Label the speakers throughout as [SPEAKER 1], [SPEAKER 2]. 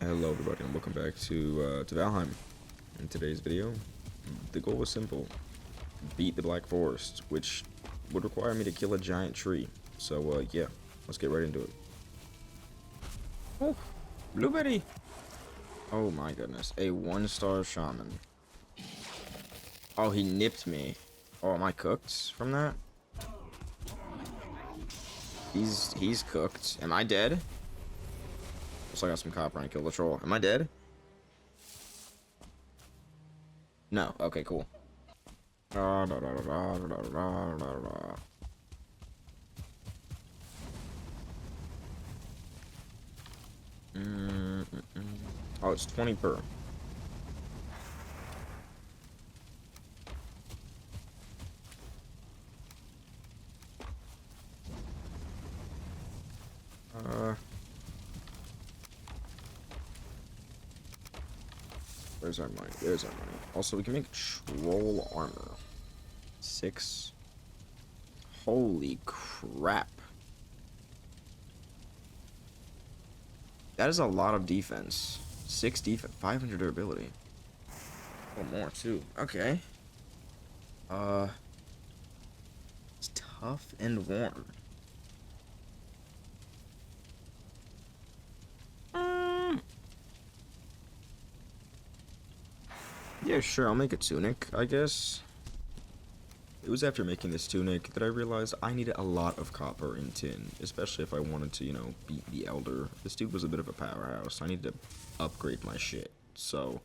[SPEAKER 1] Hello everybody and welcome back to Valheim. In today's video, the goal was simple. Beat the Black Forest, which would require me to kill a giant tree. So yeah, let's get right into it. Oh, blueberry! Oh my goodness, a 1-star shaman. Oh, he nipped me. Oh, am I cooked from that? He's cooked. Am I dead? So I got some copper and I killed the troll. Am I dead? No. Okay, cool. Oh, it's 20 per. Where's our money? There's our money. Also, we can make troll armor. 6. Holy crap. That is a lot of defense. 6 defense, 500 durability. Oh, more too. Okay. It's tough and warm. Yeah, sure, I'll make a tunic, I guess. It was after making this tunic that I realized I needed a lot of copper and tin, especially if I wanted to, beat the Elder. This dude was a bit of a powerhouse. I needed to upgrade my shit. So,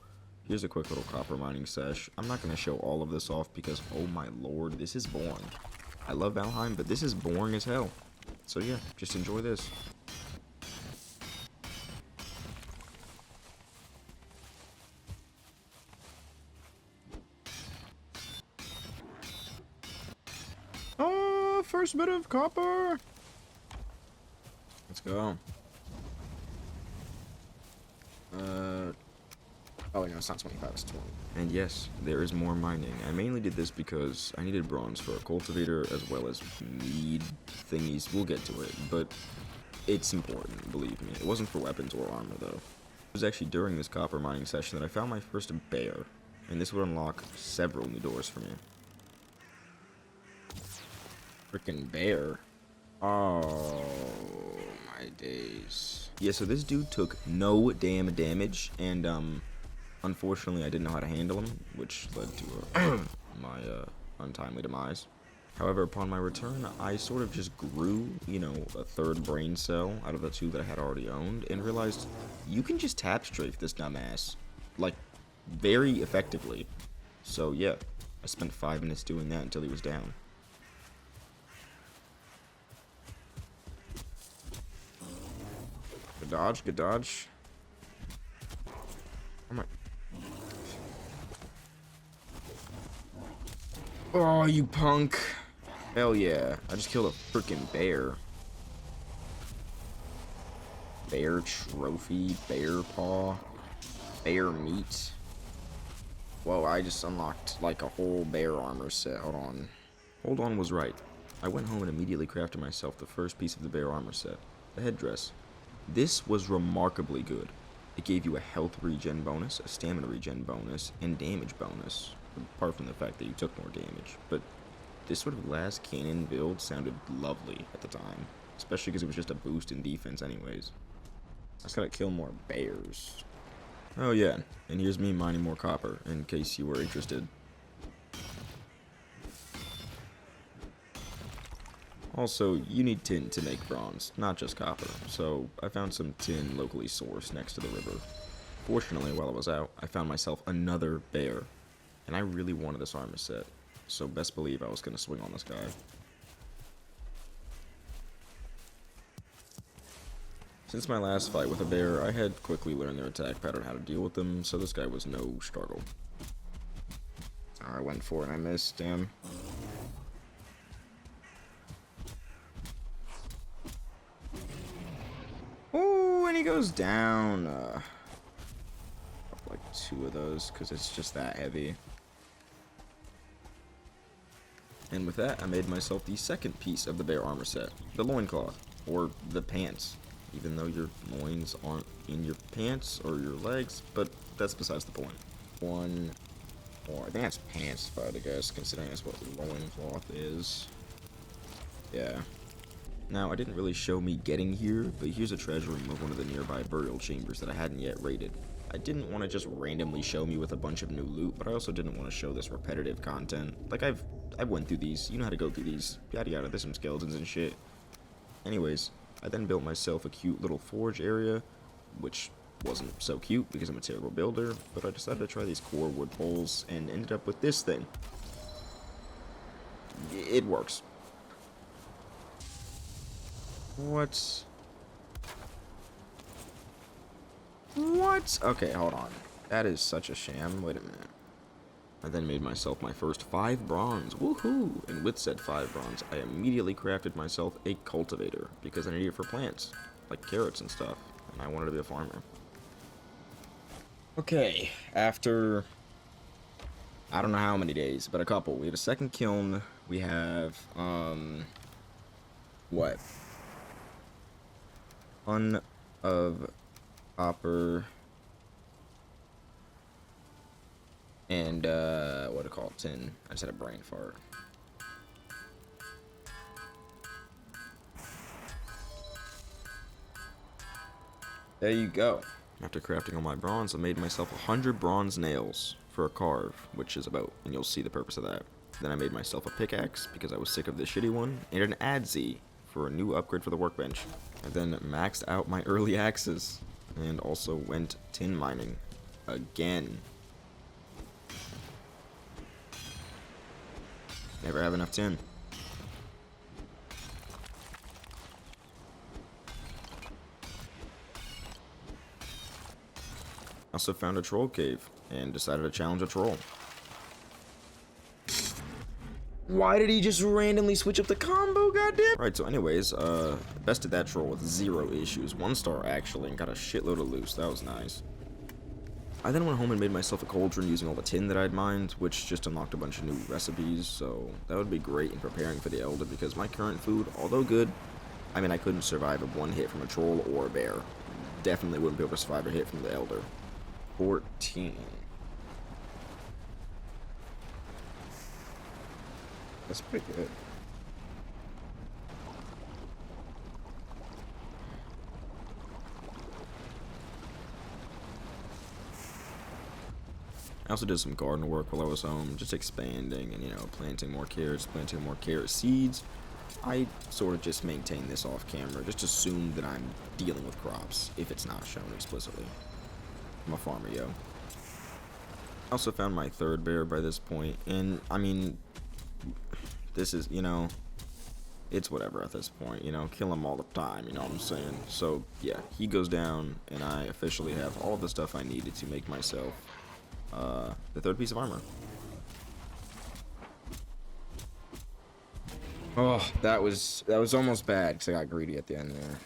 [SPEAKER 1] here's a quick little copper mining sesh. I'm not going to show all of this off because, oh my lord, this is boring. I love Valheim, but this is boring as hell. So yeah, just enjoy this. Oh, first bit of copper. Let's go. Oh, no, it's not 25, it's 20. And yes, there is more mining. I mainly did this because I needed bronze for a cultivator as well as mead thingies. We'll get to it, but it's important, believe me. It wasn't for weapons or armor, though. It was actually during this copper mining session that I found my first bear, and this would unlock several new doors for me. Freaking bear. Oh, my days. Yeah, so this dude took no damn damage, and, unfortunately, I didn't know how to handle him, which led to my untimely demise. However, upon my return, I sort of just grew, a third brain cell out of the 2 that I had already owned, and realized you can just tap strafe this dumbass, like, very effectively. So, yeah, I spent 5 minutes doing that until he was down. Good dodge, good dodge. Oh my... Oh, you punk. Hell yeah. I just killed a freaking bear. Bear trophy, bear paw, bear meat. Whoa, I just unlocked like a whole bear armor set. Hold on. Hold on was right. I went home and immediately crafted myself the first piece of the bear armor set, the headdress. This was remarkably good. It gave you a health regen bonus, a stamina regen bonus, and damage bonus. Apart from the fact that you took more damage. But this sort of last cannon build sounded lovely at the time. Especially because it was just a boost in defense anyways. I just gotta kill more bears. Oh yeah, and here's me mining more copper, in case you were interested. Also, you need tin to make bronze, not just copper, so I found some tin locally sourced next to the river. Fortunately, while I was out, I found myself another bear, and I really wanted this armor set, so best believe I was going to swing on this guy. Since my last fight with a bear, I had quickly learned their attack pattern, how to deal with them, so this guy was no struggle. I went for it and I missed, damn. Oh, and he goes down. Like 2 of those, because it's just that heavy. And with that, I made myself the second piece of the bear armor set, the loincloth, or the pants. even though your loins aren't in your pants or your legs, but that's besides the point. One more. I think that's pants, I guess, considering that's what loincloth is. Yeah. Now, I didn't really show me getting here, but here's a treasure room of one of the nearby burial chambers that I hadn't yet raided. I didn't want to just randomly show me with a bunch of new loot, but I also didn't want to show this repetitive content. Like, I went through these, you know how to go through these, yada yada, there's some skeletons and shit. Anyways, I then built myself a cute little forge area, which wasn't so cute because I'm a terrible builder, but I decided to try these core wood poles and ended up with this thing. It works. What? Okay, hold on. That is such a sham. Wait a minute. I then made myself my first 5 bronze. Woohoo! And with said 5 bronze, I immediately crafted myself a cultivator because I needed it for plants, like carrots and stuff, and I wanted to be a farmer. Okay, after I don't know how many days, but a couple. We have a second kiln. We have what? Ton of copper and what do you call it? Tin. I just had a brain fart. There you go. After crafting all my bronze, I made myself 100 bronze nails for a carve, which is about, and you'll see the purpose of that. Then I made myself a pickaxe because I was sick of this shitty one, and an adze for a new upgrade for the workbench. I then maxed out my early axes, and also went tin mining again. Never have enough tin. I also found a troll cave and decided to challenge a troll. Why did he just randomly switch up the combo, goddamn? Right, so anyways, bested that troll with 0 issues. 1 star actually, and got a shitload of loot. That was nice. I then went home and made myself a cauldron using all the tin that I'd mined, which just unlocked a bunch of new recipes, so that would be great in preparing for the Elder, because my current food, although good, I mean, I couldn't survive a 1 hit from a troll or a bear. Definitely wouldn't be able to survive a hit from the Elder. 14. That's pretty good. I also did some garden work while I was home, just expanding and, you know, planting more carrots, planting more carrot seeds. I sort of just maintain this off camera, just assume that I'm dealing with crops, if it's not shown explicitly. I'm a farmer, yo. I also found my 3rd bear by this point, and, I mean, this is, you know, it's whatever at this point, you know, kill him all the time, you know what I'm saying? So, yeah, he goes down, and I officially have all the stuff I needed to make myself the 3rd piece of armor. Oh, that was almost bad because I got greedy at the end there.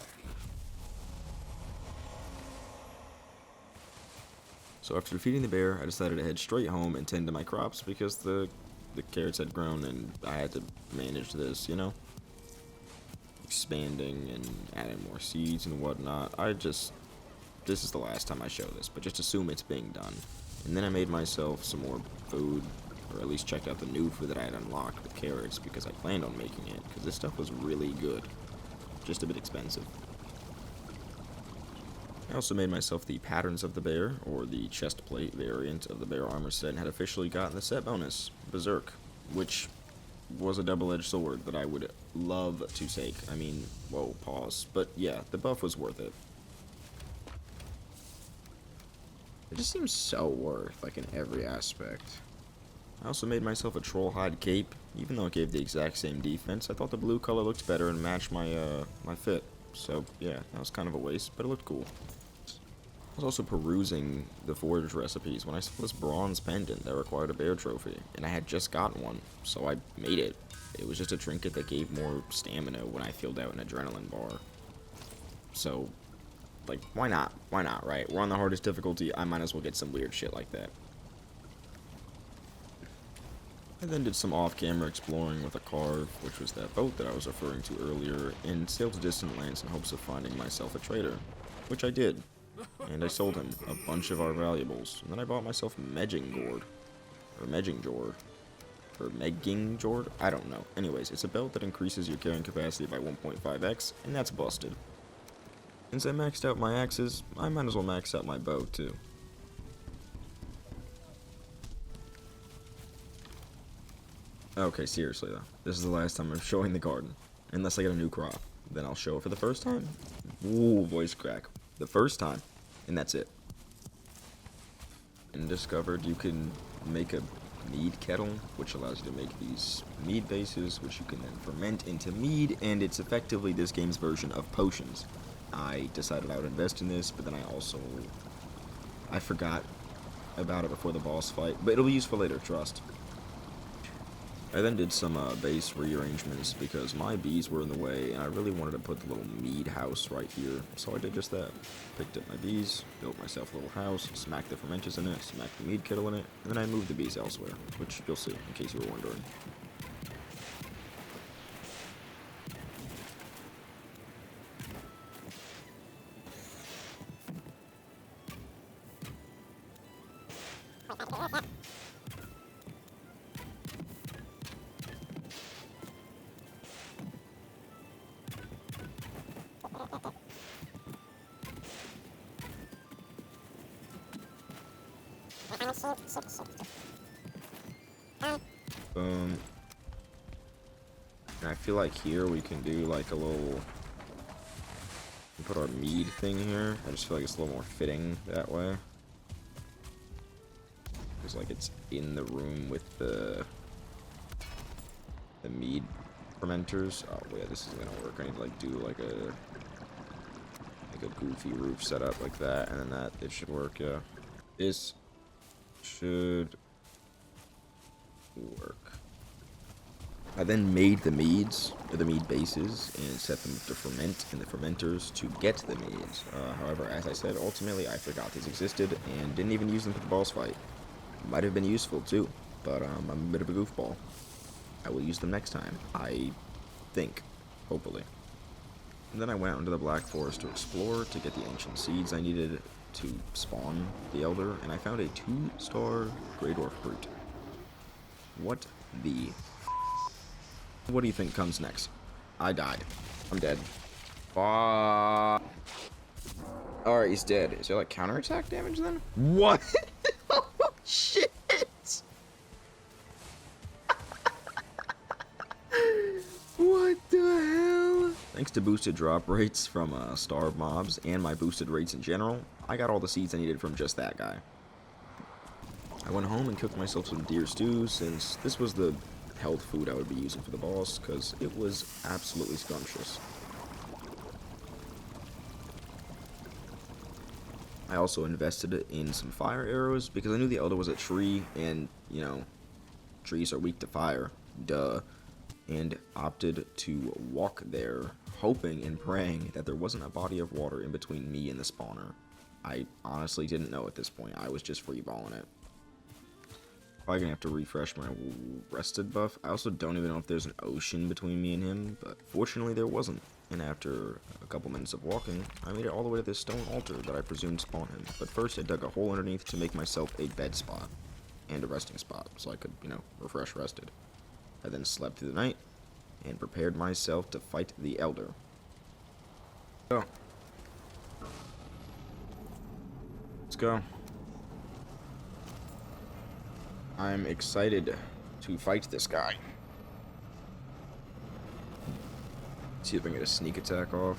[SPEAKER 1] So after defeating the bear, I decided to head straight home and tend to my crops because the carrots had grown and I had to manage this, you know? Expanding and adding more seeds and whatnot. This is the last time I show this, but just assume it's being done. And then I made myself some more food, or at least checked out the new food that I had unlocked with carrots because I planned on making it, because this stuff was really good. Just a bit expensive. I also made myself the Patterns of the Bear, or the chest plate variant of the bear armor set, and had officially gotten the set bonus, Berserk, which was a double-edged sword that I would love to take. I mean, whoa, pause. But yeah, the buff was worth it. It just seems so worth, like, in every aspect. I also made myself a troll hide cape, even though it gave the exact same defense. I thought the blue color looked better and matched my my fit. So yeah, that was kind of a waste, but it looked cool. I was also perusing the forge recipes when I saw this bronze pendant that required a bear trophy, and I had just gotten one, so I made it. It was just a trinket that gave more stamina when I filled out an adrenaline bar. So, like, why not? Why not, right? We're on the hardest difficulty, I might as well get some weird shit like that. I then did some off-camera exploring with a carve, which was that boat that I was referring to earlier, and sailed to distant lands in hopes of finding myself a trader, which I did. And I sold him a bunch of our valuables, and then I bought myself Medjingord, or Medjingjord, or Megingjord, I don't know. Anyways, it's a belt that increases your carrying capacity by 1.5x, and that's busted. Since I maxed out my axes, I might as well max out my bow too. Okay, seriously though, this is the last time I'm showing the garden, unless I get a new crop. Then I'll show it for the first time. Ooh, voice crack. The first time, and that's it. And discovered you can make a mead kettle, which allows you to make these mead bases, which you can then ferment into mead, and it's effectively this game's version of potions. I decided I would invest in this, but then I forgot about it before the boss fight, but it'll be useful later, trust. I then did some base rearrangements because my bees were in the way, and I really wanted to put the little mead house right here, so I did just that. Picked up my bees, built myself a little house, smacked the fermenters in it, smacked the mead kettle in it, and then I moved the bees elsewhere, which you'll see, in case you were wondering. And I feel like here we can do like a little, put our mead thing here. I just feel like it's a little more fitting that way. Because like it's in the room with the mead fermenters. Oh yeah, this is gonna work. I need to like do like a goofy roof setup like that, and then it should work. Yeah, this should work. I then made the meads, or the mead bases, and set them to ferment in the fermenters to get the meads. However, as I said, ultimately I forgot these existed and didn't even use them for the boss fight. Might have been useful too, but I'm a bit of a goofball. I will use them next time, I think, hopefully. And then I went out into the Black Forest to explore to get the ancient seeds I needed to spawn the Elder, and I found a 2-star Grey Dwarf Brute. What the... What do you think comes next? I died. I'm dead. Alright, he's dead. Is there like counterattack damage then? What? Oh, shit! What the hell? Thanks to boosted drop rates from starved mobs and my boosted rates in general, I got all the seeds I needed from just that guy. I went home and cooked myself some deer stew, since this was the health food I would be using for the boss, because it was absolutely scrumptious. I also invested in some fire arrows, because I knew the Elder was a tree, and, you know, trees are weak to fire, duh, and opted to walk there, hoping and praying that there wasn't a body of water in between me and the spawner. I honestly didn't know at this point, I was just freeballing it. Probably gonna have to refresh my rested buff. I also don't even know if there's an ocean between me and him, but fortunately there wasn't. And after a couple minutes of walking, I made it all the way to this stone altar that I presumed spawned him. But first I dug a hole underneath to make myself a bed spot and a resting spot, so I could, you know, refresh rested. I then slept through the night and prepared myself to fight the Elder. So, let's go. I'm excited to fight this guy. See if I can get a sneak attack off.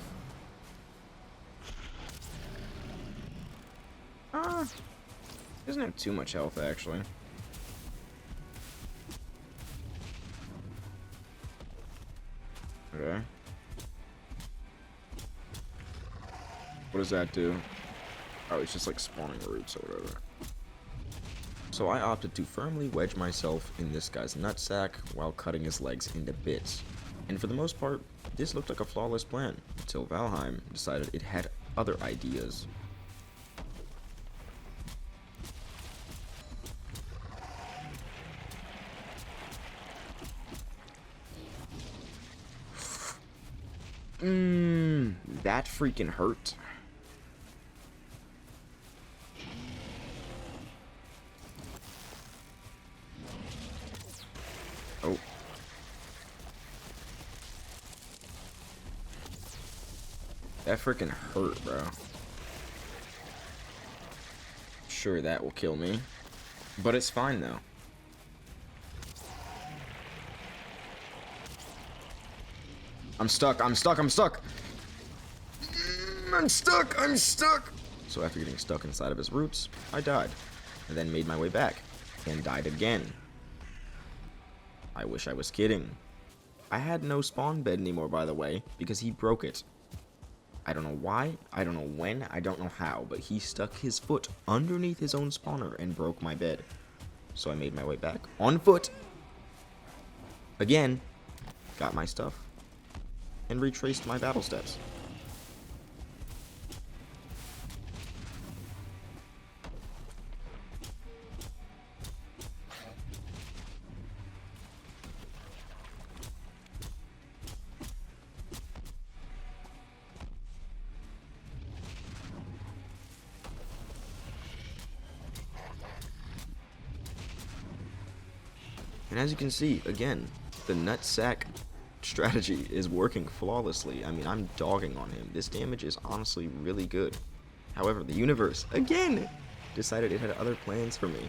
[SPEAKER 1] He doesn't have too much health, actually. Okay. What does that do? Oh, it's just like spawning roots or whatever. So I opted to firmly wedge myself in this guy's nutsack while cutting his legs into bits. And for the most part, this looked like a flawless plan, until Valheim decided it had other ideas. That freaking hurt. Oh. That freaking hurt, bro. Sure, that will kill me. But it's fine, though. I'm stuck, I'm stuck, I'm stuck! I'm stuck, I'm stuck! So after getting stuck inside of his roots, I died. And then made my way back. And died again. I wish I was kidding. I had no spawn bed anymore, by the way, because he broke it. I don't know why, I don't know when, I don't know how, but he stuck his foot underneath his own spawner and broke my bed. So I made my way back on foot. Again, got my stuff, and retraced my battle steps. And as you can see, again, the nutsack strategy is working flawlessly. I mean, I'm dogging on him. This damage is honestly really good. However, the universe, again, decided it had other plans for me.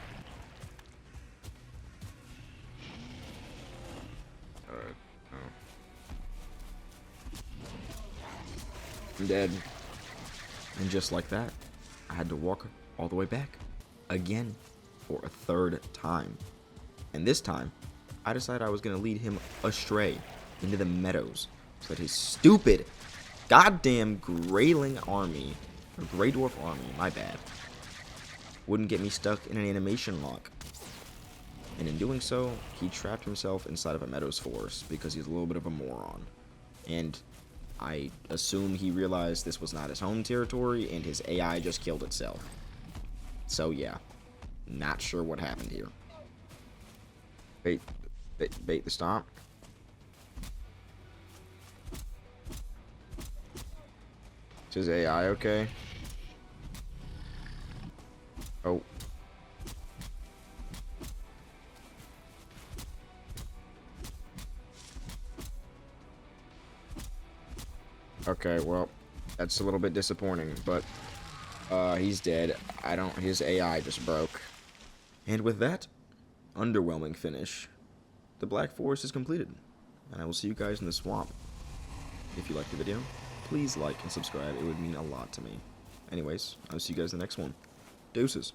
[SPEAKER 1] I'm dead. And just like that, I had to walk all the way back. Again, for a third time. And this time, I decided I was going to lead him astray into the meadows so that his stupid, goddamn Greyling army, or Grey Dwarf army, my bad, wouldn't get me stuck in an animation lock. And in doing so, he trapped himself inside of a meadows forest because he's a little bit of a moron. And I assume he realized this was not his home territory and his AI just killed itself. So yeah, not sure what happened here. Bait the stomp. Is his AI okay? Oh. Okay, well, that's a little bit disappointing, but he's dead. His AI just broke. And with that underwhelming finish, the Black Forest is completed, and I will see you guys in the swamp. If you liked the video, please like and subscribe. It would mean a lot to me. Anyways, I'll see you guys in the next one. Deuces.